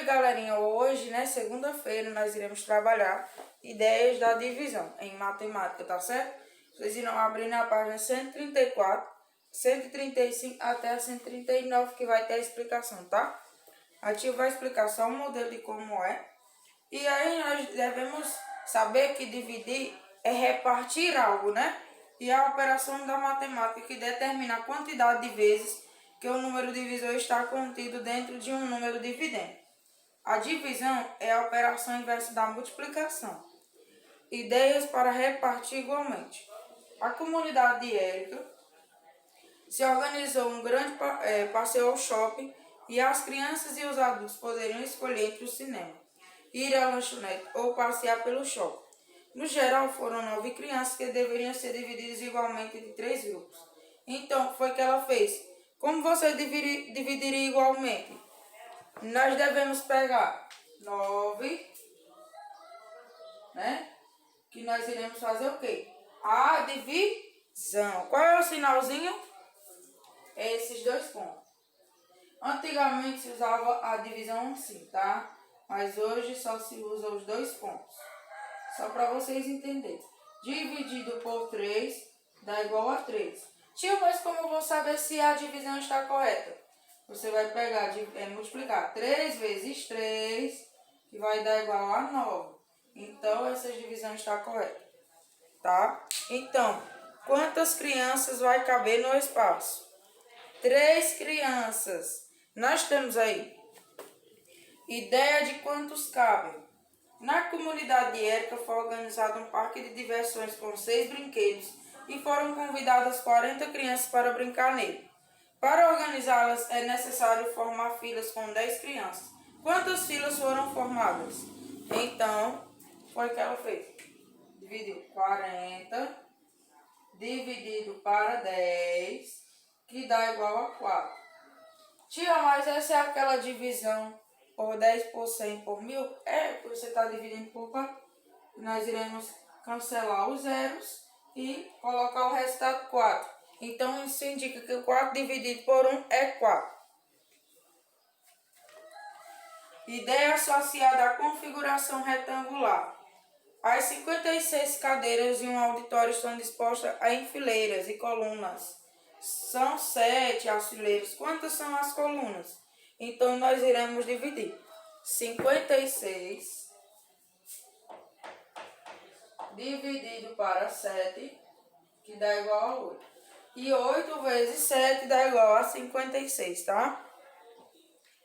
galerinha, hoje, né, segunda-feira, nós iremos trabalhar ideias da divisão em matemática, tá certo? Vocês irão abrir na página 134, 135 até a 139, que vai ter a explicação, tá? A tia vai explicar só o modelo de como é. E aí nós devemos saber que dividir é repartir algo, né? E a operação da matemática que determina a quantidade de vezes que o número divisor está contido dentro de um número dividendo. A divisão é a operação inversa da multiplicação. Ideias para repartir igualmente. A comunidade de Érica se organizou um grande passeio ao shopping e as crianças e os adultos poderiam escolher entre o cinema, ir à lanchonete ou passear pelo shopping. No geral, foram 9 crianças que deveriam ser divididas igualmente entre 3 grupos. Então, o que foi que ela fez? Como você dividiria igualmente? Nós devemos pegar 9, né? Que nós iremos fazer o quê? A divisão. Qual é o sinalzinho? É esses dois pontos. Antigamente se usava a divisão assim, tá? Mas hoje só se usa os dois pontos. Só para vocês entenderem. Dividido por 3 dá igual a 3. Tio, mas como eu vou saber se a divisão está correta? Você vai pegar, multiplicar 3 vezes 3, que vai dar igual a 9. Então, essa divisão está correta, tá? Então, quantas crianças vai caber no espaço? 3 crianças. Nós temos aí ideia de quantos cabem. Na comunidade de Érica foi organizado um parque de diversões com 6 brinquedos e foram convidadas 40 crianças para brincar nele. Para organizá-las é necessário formar filas com 10 crianças. Quantas filas foram formadas? Então, foi o que ela fez. Dividiu 40 dividido para 10, que dá igual a 4. Tia, mas essa é aquela divisão por 10 por 100 por 1000? É, porque você está dividindo por 4. Nós iremos cancelar os zeros e colocar o resultado 4. Então, isso indica que 4 dividido por 1 é 4. Ideia associada à configuração retangular. As 56 cadeiras em um auditório estão dispostas em fileiras e colunas. São 7 as fileiras. Quantas são as colunas? Então, nós iremos dividir 56 dividido para 7, que dá igual a 8. E 8 vezes 7 dá igual a 56, tá?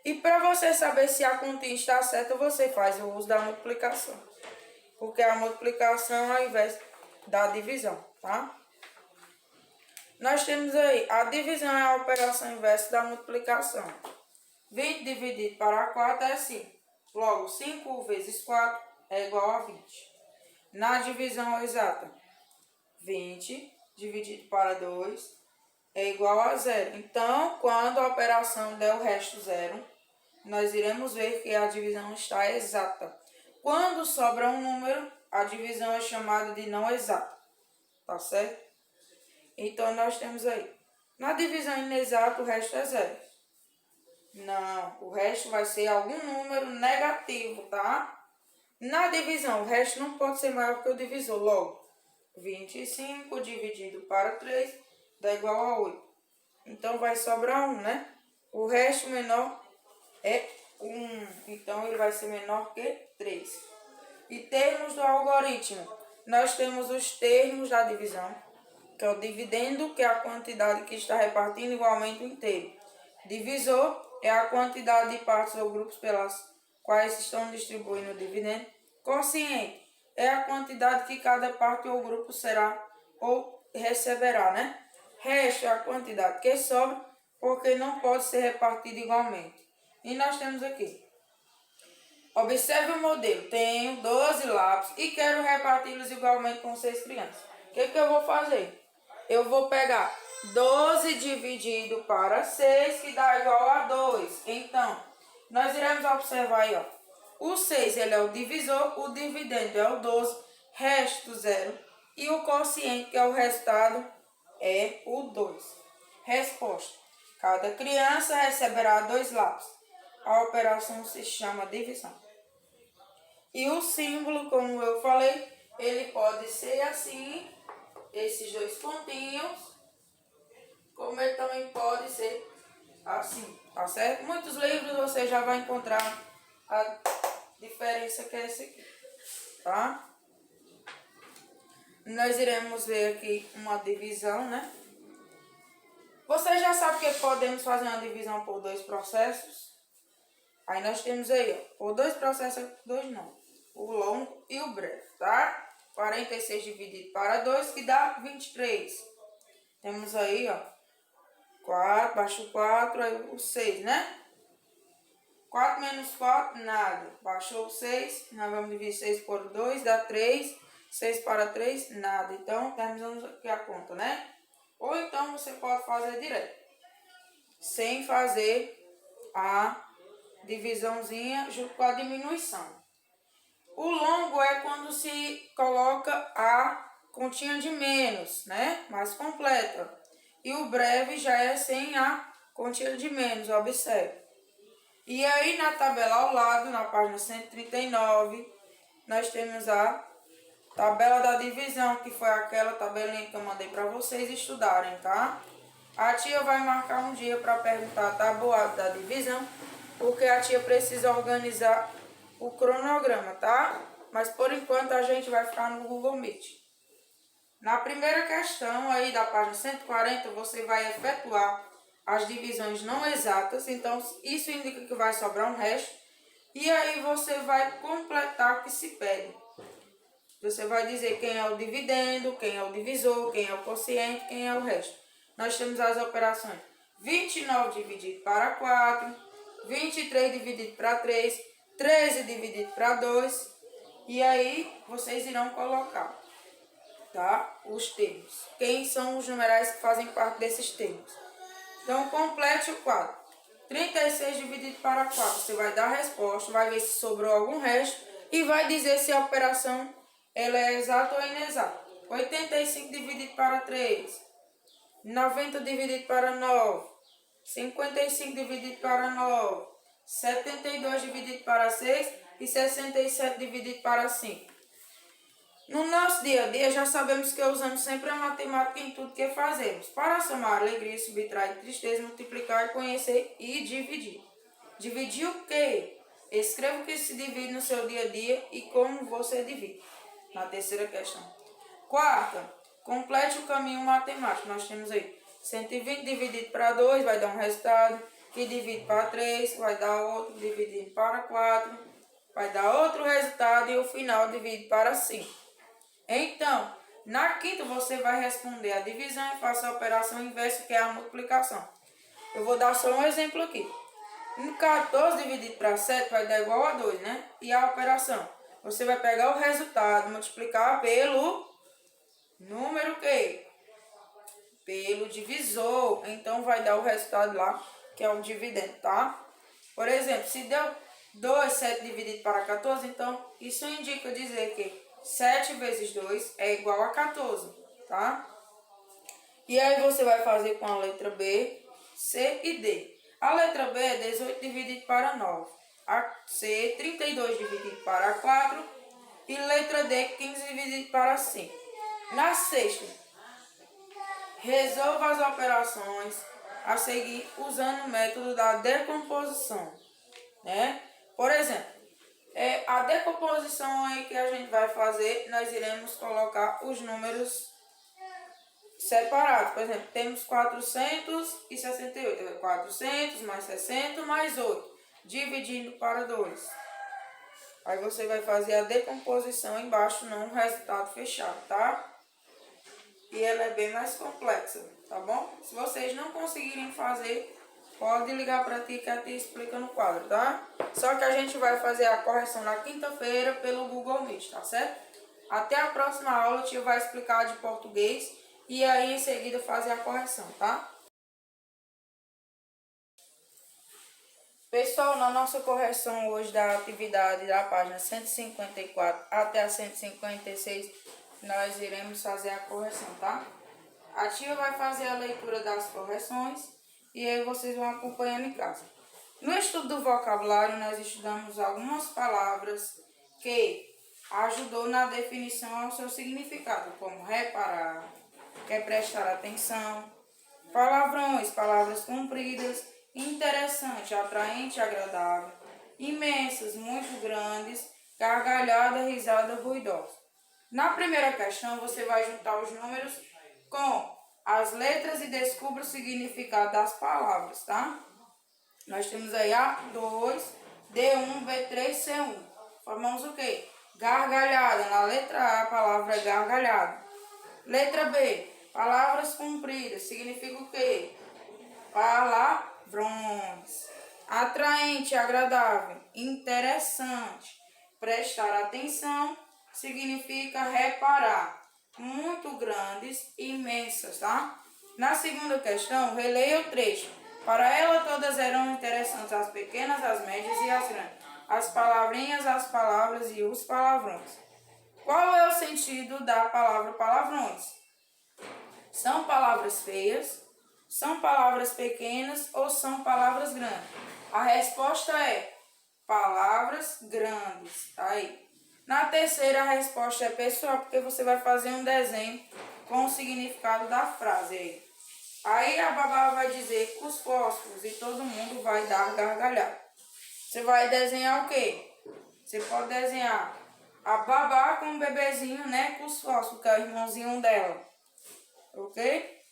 E para você saber se a continha está certa, você faz o uso da multiplicação. Porque a multiplicação é ao invés da divisão, tá? Nós temos aí, a divisão é a operação inversa da multiplicação. 20 dividido para 4 é 5. Logo, 5 vezes 4 é igual a 20. Na divisão exata, 20 dividido para 2 é igual a 0. Então, quando a operação der o resto zero, nós iremos ver que a divisão está exata. Quando sobra um número, a divisão é chamada de não exata. Tá certo? Então, nós temos aí. Na divisão inexata, o resto é 0. Não, o resto vai ser algum número negativo, tá? Na divisão, o resto não pode ser maior que o divisor. Logo, 25 dividido para 3 dá igual a 8. Então, vai sobrar 1, né? O resto menor é 1. Então, ele vai ser menor que 3. E termos do algoritmo. Nós temos os termos da divisão, que é o dividendo, que é a quantidade que está repartindo igualmente o inteiro. Divisor é a quantidade de partes ou grupos pelas quais estão distribuindo o dividendo. Quociente é a quantidade que cada parte ou grupo será ou receberá, né? Resto é a quantidade que sobra, porque não pode ser repartido igualmente. E nós temos aqui. Observe o modelo. Tenho 12 lápis e quero reparti-los igualmente com 6 crianças. O que eu vou fazer? Eu vou pegar 12 dividido para 6, que dá igual a 2. Então, nós iremos observar aí, ó. O 6 ele é o divisor, o dividendo é o 12, resto 0. E o quociente, que é o resultado, é o 2. Resposta. Cada criança receberá 2 lápis. a operação se chama divisão. E o símbolo, como eu falei, ele pode ser assim, esses dois pontinhos, como ele também pode ser assim, tá certo? Muitos livros você já vai encontrar a diferença que é esse aqui, tá? Nós iremos ver aqui uma divisão, né? Você já sabe que podemos fazer uma divisão por dois processos? Aí nós temos aí, ó, por dois processos, dois não, o longo e o breve, tá? 46 dividido para 2, que dá 23. Temos aí, ó, 4, baixo 4, aí o 6, né? 4 menos 4, nada. Baixou o 6, nós vamos dividir 6 por 2, dá 3. 6 para 3, nada. Então, terminamos aqui a conta, né? Ou então, você pode fazer direto, sem fazer a divisãozinha junto com a diminuição. O longo é quando se coloca a continha de menos, né? Mais completa. E o breve já é sem a continha de menos, observe. E aí na tabela ao lado, na página 139, nós temos a tabela da divisão, que foi aquela tabelinha que eu mandei para vocês estudarem, tá? A tia vai marcar um dia para perguntar a tabuada da divisão, porque a tia precisa organizar o cronograma, tá? Mas por enquanto a gente vai ficar no Google Meet. Na primeira questão aí da página 140, você vai efetuar as divisões não exatas, então isso indica que vai sobrar um resto, e aí você vai completar o que se pede. Você vai dizer quem é o dividendo, quem é o divisor, quem é o quociente, quem é o resto. Nós temos as operações 29 dividido para 4, 23 dividido para 3, 13 dividido para 2, e aí vocês irão colocar, tá, os termos. Quem são os numerais que fazem parte desses termos? Então, complete o quadro. 36 dividido para 4, você vai dar a resposta, vai ver se sobrou algum resto e vai dizer se a operação ela é exata ou inexata. 85 dividido para 3, 90 dividido para 9, 55 dividido para 9, 72 dividido para 6 e 67 dividido para 5. No nosso dia a dia, já sabemos que usamos sempre a matemática em tudo que fazemos. Para somar alegria, subtrair tristeza, multiplicar, conhecer e dividir. Dividir o quê? Escreva o que se divide no seu dia a dia e como você divide. Na terceira questão. Quarta, complete o caminho matemático. Nós temos aí 120 dividido para 2 vai dar um resultado. Que divide para 3 vai dar outro. Dividido para 4 vai dar outro resultado. E o final divide para 5. Então, na quinta você vai responder a divisão e faça a operação inversa, que é a multiplicação. Eu vou dar só um exemplo aqui. No 14 dividido para 7 vai dar igual a 2, né? E a operação? Você vai pegar o resultado, multiplicar pelo número que? Pelo divisor. Então, vai dar o resultado lá, que é o dividendo, tá? Por exemplo, se deu 2, 7 dividido para 14, então isso indica dizer que 7 vezes 2 é igual a 14, tá? E aí você vai fazer com a letra B, C e D. A letra B é 18 dividido para 9. A C, 32 dividido para 4. E letra D, 15 dividido para 5. Na sexta, resolva as operações a seguir usando o método da decomposição, né? Por exemplo, a decomposição aí que a gente vai fazer, nós iremos colocar os números separados. Por exemplo, temos 468. 400 mais 60 mais 8. Dividindo para 2. Aí você vai fazer a decomposição embaixo, não um resultado fechado, tá? E ela é bem mais complexa, tá bom? Se vocês não conseguirem fazer, pode ligar para ti que a tia explica no quadro, tá? Só que a gente vai fazer a correção na quinta-feira pelo Google Meet, tá certo? Até a próxima aula, a tia vai explicar de português e aí em seguida fazer a correção, tá? Pessoal, na nossa correção hoje da atividade da página 154 até a 156, nós iremos fazer a correção, tá? A tia vai fazer a leitura das correções e aí vocês vão acompanhando em casa. No estudo do vocabulário, nós estudamos algumas palavras que ajudou na definição ao seu significado, como reparar, que é prestar atenção, palavrões, palavras compridas, interessante, atraente, agradável, imensas, muito grandes, gargalhada, risada, ruidosa. Na primeira questão, você vai juntar os números com as letras e descubra o significado das palavras, tá? Nós temos aí A2, D1, B3, C1. Formamos o quê? Gargalhada. Na letra A, a palavra é gargalhada. Letra B, palavras compridas. Significa o quê? Palavrões. Atraente, agradável, interessante. Prestar atenção significa reparar. Muito grandes, imensas, tá? Na segunda questão, releia o trecho. Para ela todas eram interessantes, as pequenas, as médias e as grandes, as palavrinhas, as palavras e os palavrões. Qual é o sentido da palavra palavrões? São palavras feias, são palavras pequenas ou são palavras grandes? A resposta é palavras grandes, tá aí. Na terceira, a resposta é pessoal, porque você vai fazer um desenho com o significado da frase aí. Aí a babá vai dizer com os fósforos e todo mundo vai dar gargalhada. Você vai desenhar o quê? Você pode desenhar a babá com o bebezinho, né? Com os fósforos, que é o irmãozinho dela. Ok?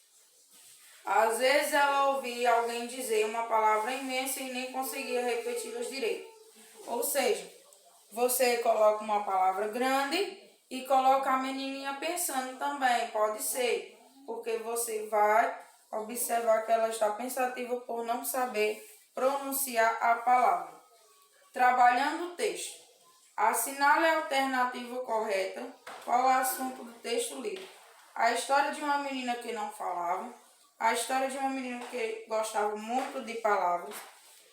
Às vezes ela ouvia alguém dizer uma palavra imensa e nem conseguia repeti-las direito. Ou seja, você coloca uma palavra grande e coloca a menininha pensando também. Pode ser, porque você vai observar que ela está pensativa por não saber pronunciar a palavra. Trabalhando o texto. Assinale a alternativa correta. Qual é o assunto do texto lido? A história de uma menina que não falava. A história de uma menina que gostava muito de palavras.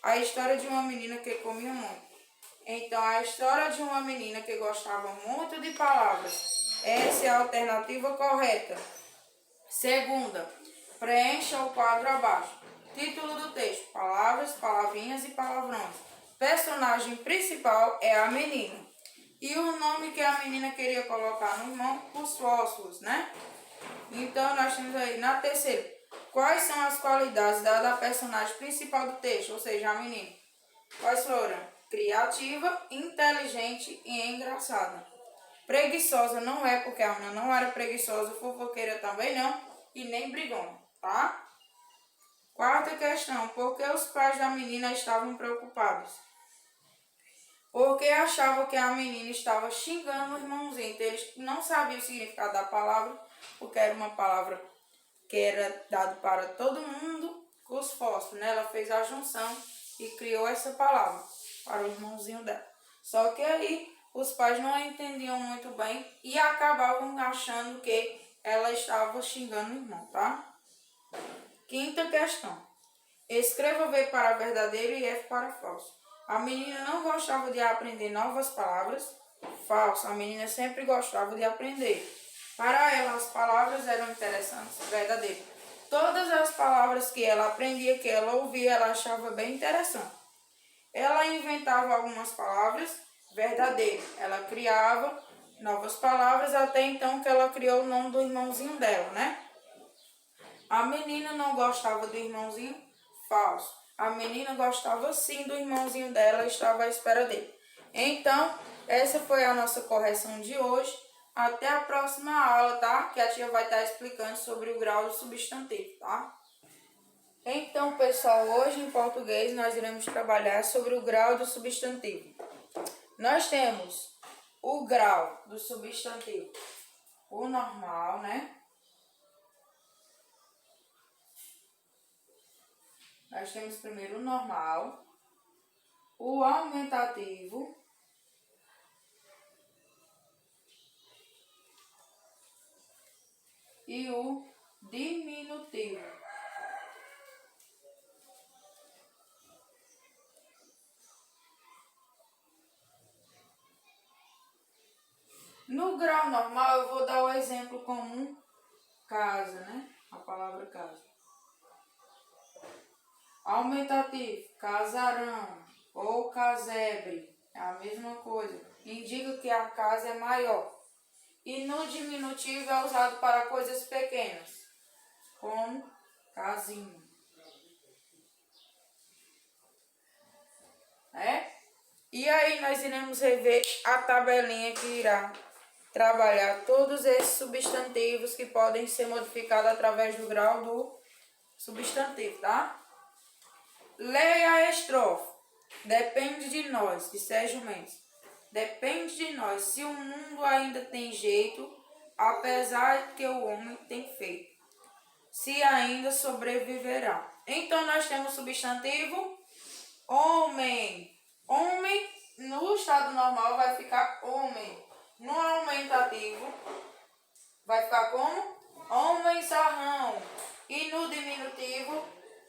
A história de uma menina que comia muito. Então, a história de uma menina que gostava muito de palavras. Essa é a alternativa correta. Segunda, preencha o quadro abaixo. Título do texto: palavras, palavrinhas e palavrões. Personagem principal é a menina. E o nome que a menina queria colocar no irmão, os fósforos, né? Então, nós temos aí na terceira. Quais são as qualidades da personagem principal do texto, ou seja, a menina? Quais foram? Criativa, inteligente e engraçada. Preguiçosa não é, porque a menina não era preguiçosa, fofoqueira também não, e nem brigona, tá? Quarta questão, por que os pais da menina estavam preocupados? Porque achavam que a menina estava xingando o irmãozinho, então eles não sabiam o significado da palavra, porque era uma palavra que era dada para todo mundo, com os fósforos, né? Ela fez a junção e criou essa palavra para o irmãozinho dela. Só que aí os pais não a entendiam muito bem e acabavam achando que ela estava xingando o irmão, tá? Quinta questão. Escreva V para verdadeiro e F para falso. A menina não gostava de aprender novas palavras. Falso. A menina sempre gostava de aprender. Para ela, as palavras eram interessantes. Verdadeiro. Todas as palavras que ela aprendia, que ela ouvia, ela achava bem interessante. Ela inventava algumas palavras. Verdadeiro. Ela criava novas palavras até então que ela criou o nome do irmãozinho dela, né? A menina não gostava do irmãozinho. Falso. A menina gostava sim do irmãozinho dela e estava à espera dele. Então, essa foi a nossa correção de hoje. Até a próxima aula, tá? Que a tia vai estar explicando sobre o grau do substantivo, tá? Então, pessoal, hoje em português nós iremos trabalhar sobre o grau do substantivo. Nós temos o grau do substantivo, o normal, né? Nós temos primeiro o normal, o aumentativo e o diminutivo. No grau normal, eu vou dar o exemplo comum, casa, né? A palavra casa. Aumentativo, casarão ou casebre, é a mesma coisa. Indica que a casa é maior. E no diminutivo é usado para coisas pequenas, como casinha. E aí nós iremos rever a tabelinha que irá trabalhar todos esses substantivos que podem ser modificados através do grau do substantivo, tá? Leia a estrofe. Depende de nós, de Sérgio Mendes. Depende de nós se o mundo ainda tem jeito, apesar que o homem tem feito. Se ainda sobreviverá. Então nós temos o substantivo homem. Homem, no estado normal, vai ficar homem. No aumentativo, vai ficar como? Homenzarrão. E no diminutivo,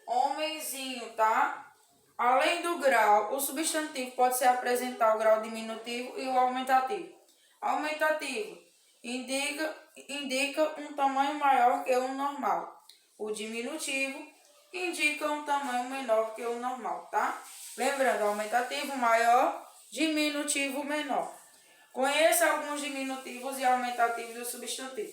homenzinho, tá? Além do grau, o substantivo pode se apresentar o grau diminutivo e o aumentativo. Aumentativo indica um tamanho maior que o normal. O diminutivo indica um tamanho menor que o normal, tá? Lembrando, aumentativo maior, diminutivo menor. Conheça alguns diminutivos e aumentativos do substantivo.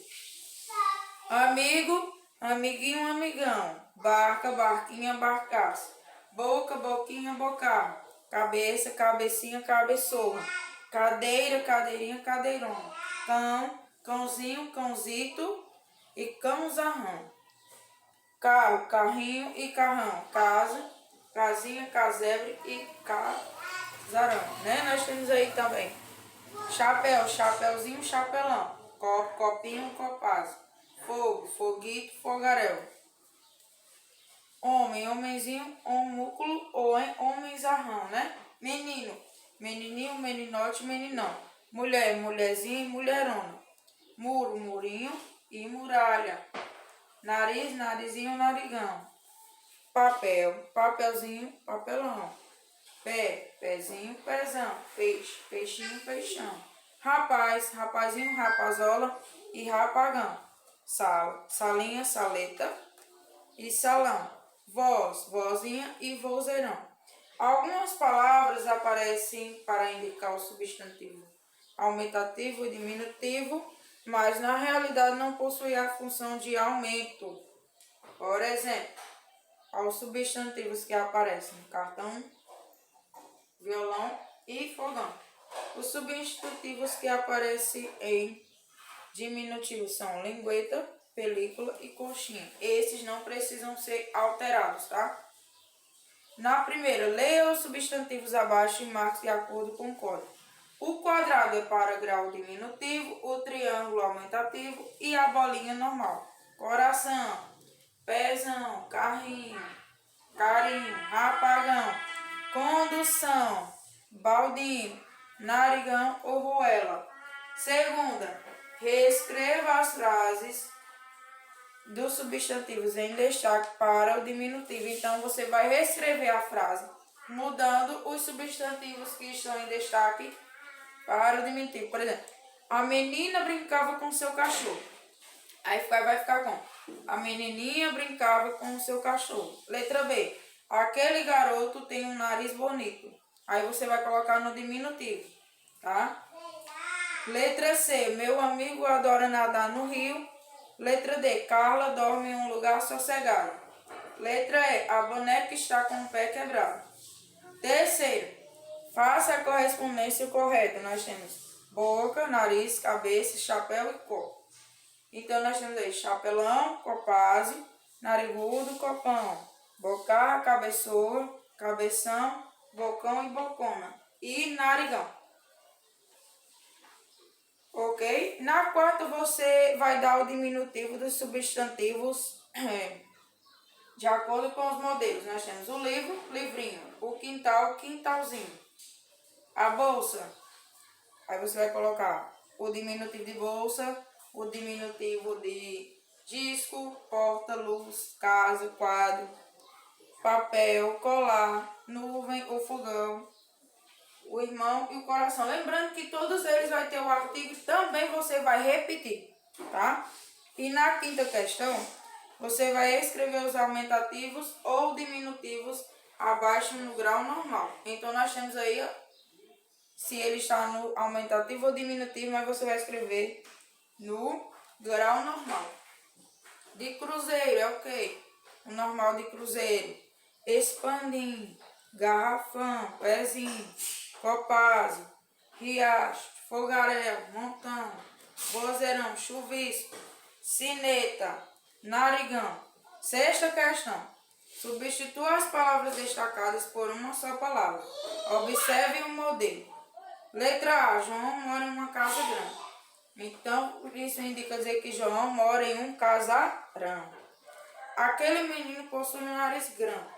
Amigo, amiguinho, amigão. Barca, barquinha, barcaça. Boca, boquinha, bocarro. Cabeça, cabecinha, cabeçorra. Cadeira, cadeirinha, cadeirona. Cão, cãozinho, cãozito e cãozarrão. Carro, carrinho e carrão. Casa, casinha, casebre e casarão. Né? Nós temos aí também chapéu, chapéuzinho, chapelão. Copo, copinho, copazo. Fogo, foguito, fogaréu. Homem, homenzinho, homúnculo ou homenzarrão, né? Menino, menininho, meninote, meninão. Mulher, mulherzinha e mulherona. Muro, murinho e muralha. Nariz, narizinho, narigão. Papel, papelzinho, papelão. Pé, pezinho, pezão. Peixe, peixinho, peixão. Rapaz, rapazinho, rapazola e rapagão. Sala, salinha, saleta e salão. Voz, vozinha e vozeirão. Algumas palavras aparecem para indicar o substantivo aumentativo e diminutivo, mas na realidade não possui a função de aumento. Por exemplo, aos substantivos que aparecem cartão, violão e fogão. Os substantivos que aparecem em diminutivo são lingueta, película e coxinha. Esses não precisam ser alterados, tá? Na primeira, leia os substantivos abaixo e marque de acordo com o código. O quadrado é para grau diminutivo, o triângulo aumentativo e a bolinha normal. Coração, pezão, carrinho, carinho, rapagão, condução, baldinho, narigão ou roela. Segunda, reescreva as frases dos substantivos em destaque para o diminutivo. Então, você vai reescrever a frase, mudando os substantivos que estão em destaque para o diminutivo. Por exemplo, a menina brincava com seu cachorro. Aí vai ficar como? A menininha brincava com o seu cachorro. Letra B. Aquele garoto tem um nariz bonito. Aí você vai colocar no diminutivo, tá? Letra C. Meu amigo adora nadar no rio. Letra D. Carla dorme em um lugar sossegado. Letra E. A boneca está com o pé quebrado. Terceiro. Faça a correspondência correta. Nós temos boca, nariz, cabeça, chapéu e copo. Então, nós temos aí chapelão, copase, narigudo, copão, bocar, cabeçoa, cabeção, bocão e bocona. E narigão. Ok? Na quarta, você vai dar o diminutivo dos substantivos de acordo com os modelos. Nós temos o livro, livrinho, o quintal, quintalzinho. A bolsa, aí você vai colocar o diminutivo de bolsa, o diminutivo de disco, porta, luz, casa, quadro, papel, colar, nuvem, o fogão, o irmão e o coração. Lembrando que todos eles vai ter o artigo, também você vai repetir, tá? E na quinta questão, você vai escrever os aumentativos ou diminutivos abaixo no grau normal. Então, nós temos aí, ó, se ele está no aumentativo ou diminutivo, mas você vai escrever no grau normal. De cruzeiro é o quê? O normal de cruzeiro. Expandindo, garrafão, pezinho, copásio, riacho, fogaréu, montão, vozeirão, chuvisco, sineta, narigão. Sexta questão. Substitua as palavras destacadas por uma só palavra. Observe o modelo. Letra A. João mora em uma casa grande. Então, isso indica dizer que João mora em um casarão. Aquele menino possui um nariz grande.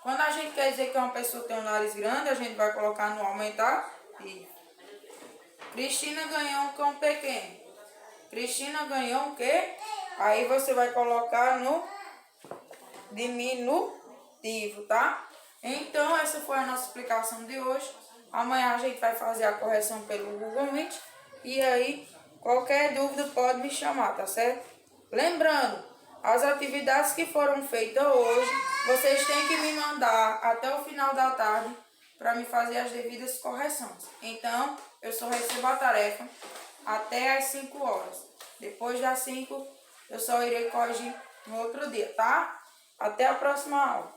Quando a gente quer dizer que uma pessoa tem um nariz grande, a gente vai colocar no aumentativo. Cristina ganhou um cão pequeno. Cristina ganhou o quê? Aí você vai colocar no diminutivo, tá? Então, essa foi a nossa explicação de hoje. Amanhã a gente vai fazer a correção pelo Google Meet. E aí, qualquer dúvida pode me chamar, tá certo? Lembrando, as atividades que foram feitas hoje, vocês têm que me mandar até o final da tarde para me fazer as devidas correções. Então, eu só recebo a tarefa até às 5 horas. Depois das 5, eu só irei corrigir no outro dia, tá? Até a próxima aula.